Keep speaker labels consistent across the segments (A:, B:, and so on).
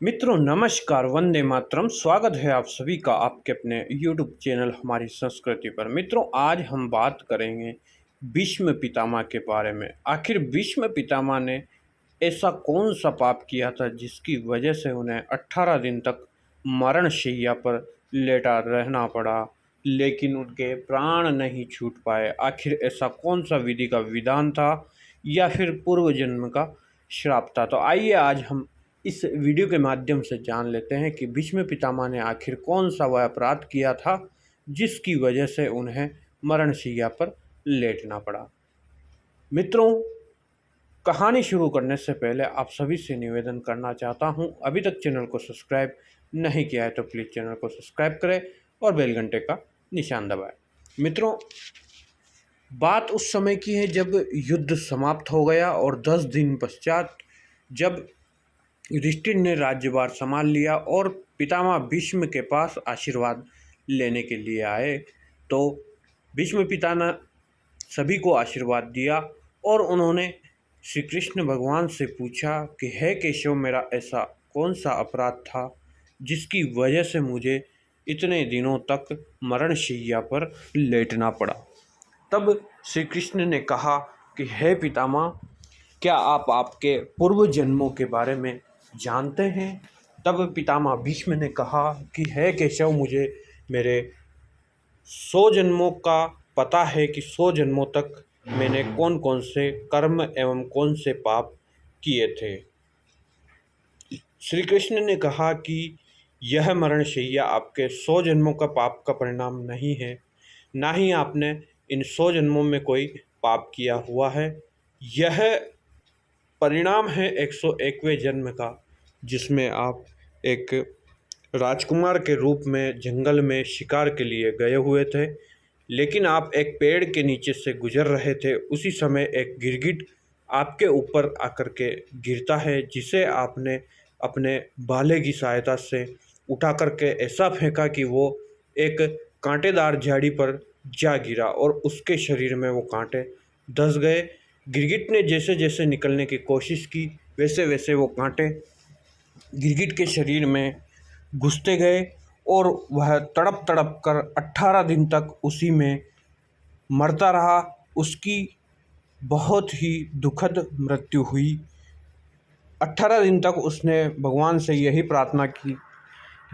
A: मित्रों नमस्कार, वंदे मातरम। स्वागत है आप सभी का आपके अपने यूट्यूब चैनल हमारी संस्कृति पर। मित्रों आज हम बात करेंगे भीष्म पितामह के बारे में। आखिर भीष्म पितामह ने ऐसा कौन सा पाप किया था जिसकी वजह से उन्हें 18 दिन तक मरणशैया पर लेटा रहना पड़ा, लेकिन उनके प्राण नहीं छूट पाए। आखिर ऐसा कौन सा विधि का विधान था या फिर पूर्व जन्म का श्राप था? तो आइए आज हम इस वीडियो के माध्यम से जान लेते हैं कि भीष्म पितामह ने आखिर कौन सा वह अपराध किया था जिसकी वजह से उन्हें मरणशैया पर लेटना पड़ा। मित्रों, कहानी शुरू करने से पहले आप सभी से निवेदन करना चाहता हूं, अभी तक चैनल को सब्सक्राइब नहीं किया है तो प्लीज़ चैनल को सब्सक्राइब करें और बेल घंटे का निशान दबाएं। मित्रों, बात उस समय की है जब युद्ध समाप्त हो गया और 10 दिन पश्चात जब युधिष्ठिर ने राज्यभार संभाल लिया और पितामह भीष्म के पास आशीर्वाद लेने के लिए आए, तो भीष्म पिता ने सभी को आशीर्वाद दिया और उन्होंने श्री कृष्ण भगवान से पूछा कि हे केशव, मेरा ऐसा कौन सा अपराध था जिसकी वजह से मुझे इतने दिनों तक मरणशैया पर लेटना पड़ा। तब श्री कृष्ण ने कहा कि हे पितामह, क्या आप आपके पूर्व जन्मों के बारे में जानते हैं? तब पितामह भीष्म ने कहा कि हे केशव, मुझे मेरे 100 जन्मों का पता है कि 100 जन्मों तक मैंने कौन कौन से कर्म एवं कौन से पाप किए थे। श्री कृष्ण ने कहा कि यह मरणशैया आपके 100 जन्मों का पाप का परिणाम नहीं है, ना ही आपने इन 100 जन्मों में कोई पाप किया हुआ है। यह परिणाम है 101वें जन्म का, जिसमें आप एक राजकुमार के रूप में जंगल में शिकार के लिए गए हुए थे, लेकिन आप एक पेड़ के नीचे से गुजर रहे थे। उसी समय एक गिरगिट आपके ऊपर आकर के गिरता है, जिसे आपने अपने भाले की सहायता से उठा करके ऐसा फेंका कि वो एक कांटेदार झाड़ी पर जा गिरा और उसके शरीर में वो कांटे धंस गए। गिरगिट ने जैसे जैसे निकलने की कोशिश की, वैसे वैसे वो कांटे गिरगिट के शरीर में घुसते गए और वह तड़प तड़प कर 18 दिन तक उसी में मरता रहा। उसकी बहुत ही दुखद मृत्यु हुई। 18 दिन तक उसने भगवान से यही प्रार्थना की,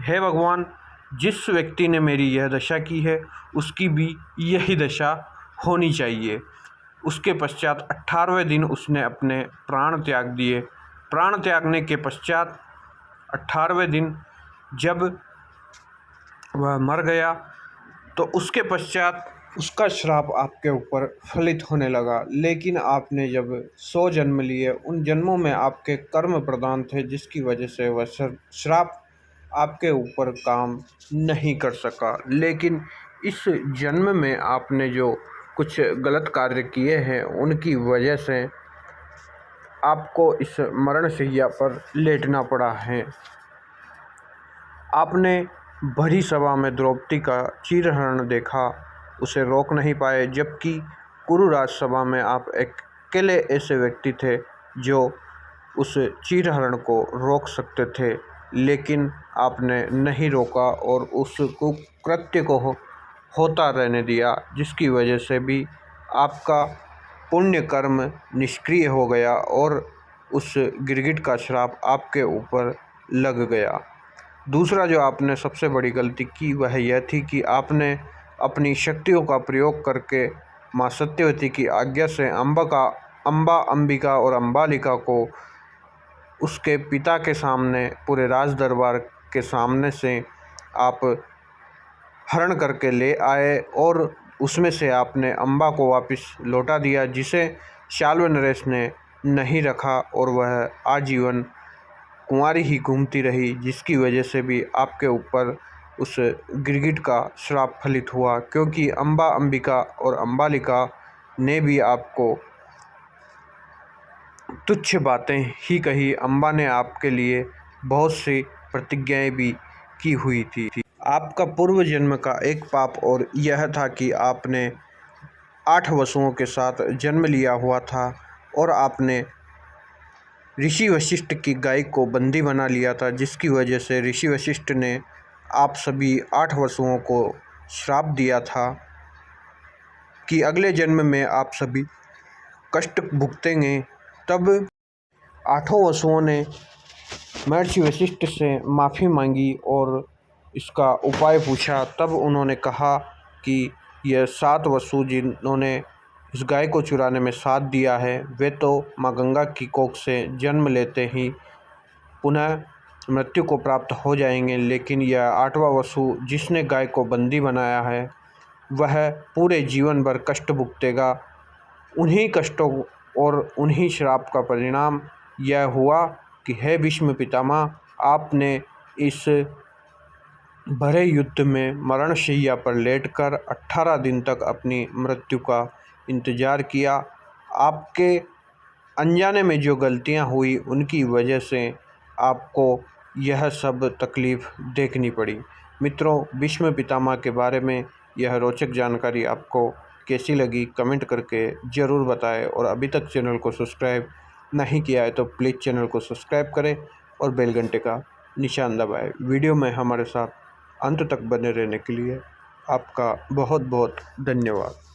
A: हे भगवान, जिस व्यक्ति ने मेरी यह दशा की है उसकी भी यही दशा होनी चाहिए। उसके पश्चात 18वें दिन उसने अपने प्राण त्याग दिए। प्राण त्यागने के पश्चात 18वें दिन जब वह मर गया, तो उसके पश्चात उसका श्राप आपके ऊपर फलित होने लगा। लेकिन आपने जब 100 जन्म लिए, उन जन्मों में आपके कर्म प्रधान थे, जिसकी वजह से वह श्राप आपके ऊपर काम नहीं कर सका। लेकिन इस जन्म में आपने जो कुछ गलत कार्य किए हैं, उनकी वजह से आपको इस मरणशैया पर लेटना पड़ा है। आपने भरी सभा में द्रौपदी का चीरहरण देखा, उसे रोक नहीं पाए, जबकि कुरु राजसभा में आप अकेले ऐसे व्यक्ति थे जो उस चीरहरण को रोक सकते थे, लेकिन आपने नहीं रोका और उस कुकृत्य को होता रहने दिया, जिसकी वजह से भी आपका पुण्य कर्म निष्क्रिय हो गया और उस गिरगिट का श्राप आपके ऊपर लग गया। दूसरा जो आपने सबसे बड़ी गलती की वह यह थी कि आपने अपनी शक्तियों का प्रयोग करके माँ सत्यवती की आज्ञा से अम्बा, अंबिका और अम्बालिका को उसके पिता के सामने, पूरे राज दरबार के सामने से आप हरण करके ले आए और उसमें से आपने अम्बा को वापस लौटा दिया, जिसे शाल्व नरेश ने नहीं रखा और वह आजीवन कुंवारी ही घूमती रही, जिसकी वजह से भी आपके ऊपर उस गिरगिट का श्राप फलित हुआ। क्योंकि अम्बा, अंबिका और अम्बालिका ने भी आपको तुच्छ बातें ही कही। अम्बा ने आपके लिए बहुत सी प्रतिज्ञाएं भी की हुई थी। आपका पूर्व जन्म का एक पाप और यह था कि आपने 8 वसुओं के साथ जन्म लिया हुआ था और आपने ऋषि वशिष्ठ की गाय को बंदी बना लिया था, जिसकी वजह से ऋषि वशिष्ठ ने आप सभी 8 वसुओं को श्राप दिया था कि अगले जन्म में आप सभी कष्ट भुगतेंगे। तब 8 वसुओं ने महर्षि वशिष्ठ से माफ़ी मांगी और इसका उपाय पूछा। तब उन्होंने कहा कि यह 7 वसु जिन्होंने इस गाय को चुराने में साथ दिया है, वे तो माँ गंगा की कोख से जन्म लेते ही पुनः मृत्यु को प्राप्त हो जाएंगे, लेकिन यह 8वां वसु जिसने गाय को बंदी बनाया है, वह पूरे जीवन भर कष्ट भुगतेगा। उन्हीं कष्टों और उन्हीं श्राप का परिणाम यह हुआ कि हे भीष्म पितामह, आपने इस भरे युद्ध में मरणशैया पर लेटकर 18 दिन तक अपनी मृत्यु का इंतज़ार किया। आपके अनजाने में जो गलतियां हुई, उनकी वजह से आपको यह सब तकलीफ़ देखनी पड़ी। मित्रों, भीष्म पितामह के बारे में यह रोचक जानकारी आपको कैसी लगी, कमेंट करके ज़रूर बताएं। और अभी तक चैनल को सब्सक्राइब नहीं किया है तो प्लीज़ चैनल को सब्सक्राइब करें और बेल घंटे का निशान दबाएं। वीडियो में हमारे साथ अंत तक बने रहने के लिए आपका बहुत बहुत धन्यवाद।